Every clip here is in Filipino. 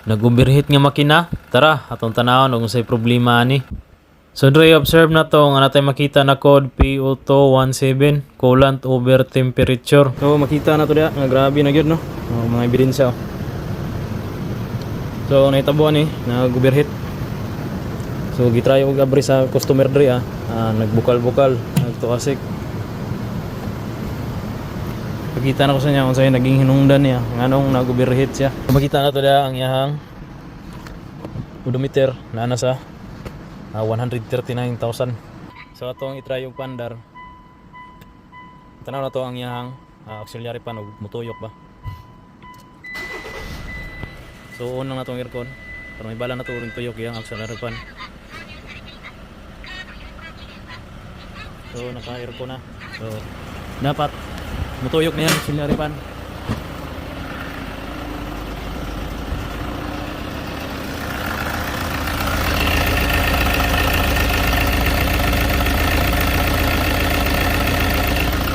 Nag-overheat nga makina. Tara, atong tanawon kung say problema ani. So dre observe na to nga natay makita na code PO217 coolant over temperature. So makita na to dia nga grabe na gyud no. Mga ebidensya. So nahitabuan ni nag-overheat. So gitry og abri sa customer dre nagbukal-bukal, nagtuasik. Makita na ko sa niya kung sa'yo naging hinungdan niya nganong nag-overheat siya. Makita na to dia ang iyahang odometer na nasa 139,000. So atong i-try yung pandar. Tanaw na to ang iyahang auxiliary pan ug mutuyok ba. So on lang na tong aircon para may bala na to ring tuyok iyang auxiliary pan. So naka-aircon na. So dapat mutuyok na yan auxiliary pan.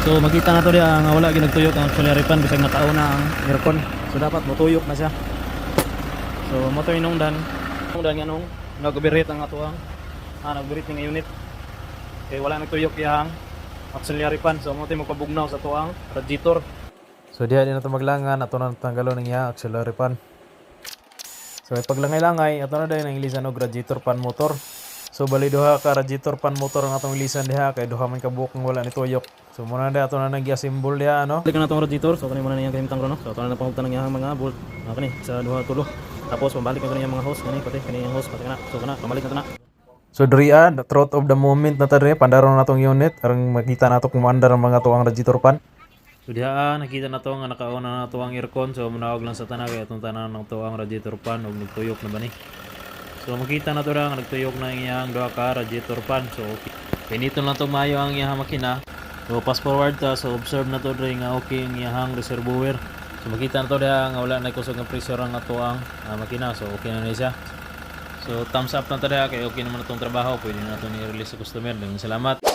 So makita na to dia nga wala ginagtuyok ang auxiliary fan bisag nakauna ang aircon. So dapat motuyok na siya. So mo to inungdan. Inungdan nga nung nag-overheat ang atuang nag-overheat nga unit. Kay wala nagtuyok yang auxiliary fan. So mo to magpabugnaw sa tuang radiator. So diha din nato maglangan ato na tanggalon ng iya auxiliary fan. So paglangay-langay ato na dayon ang ilisan og radiator fan motor. So bali duha ka radiator fan motor ang atong ilisan diha kay duha man ka buok nga wala ni tuyok. So muna na ato na nag-assemble diha ano. Balik na atong radiator. So kani muna na yang kahimtang ro no. So ato na pangugtan ng yang mga bolt. Kani sa duha tulo. Tapos pambalik na kani yang mga hose kani pati kani yang hose pati na. So kana pambalik na to na. So dria the truth of the moment na tadre pandaron natong unit aron makita nato kung maandar ang mga tuang radiator fan. So diha nakita na to nga nakauna na to ang aircon. So munawag lang sa tanan kay atong tanan ng tuang radiator fan ug nagtuyok na ba ni. So makita na to nga nagtuyok na iyang duha ka radiator fan. So okay. Pinito lang to mayo ang iyang makina. So fast forward ta, so observe na to dre nga okay ang iyang reservoir. So makita na to nga wala na kusog nga pressure ang ato ang makina. So okay na siya. So thumbs up na to kay okay naman itong trabaho. Pwede na to ni-release sa customer. Salamat.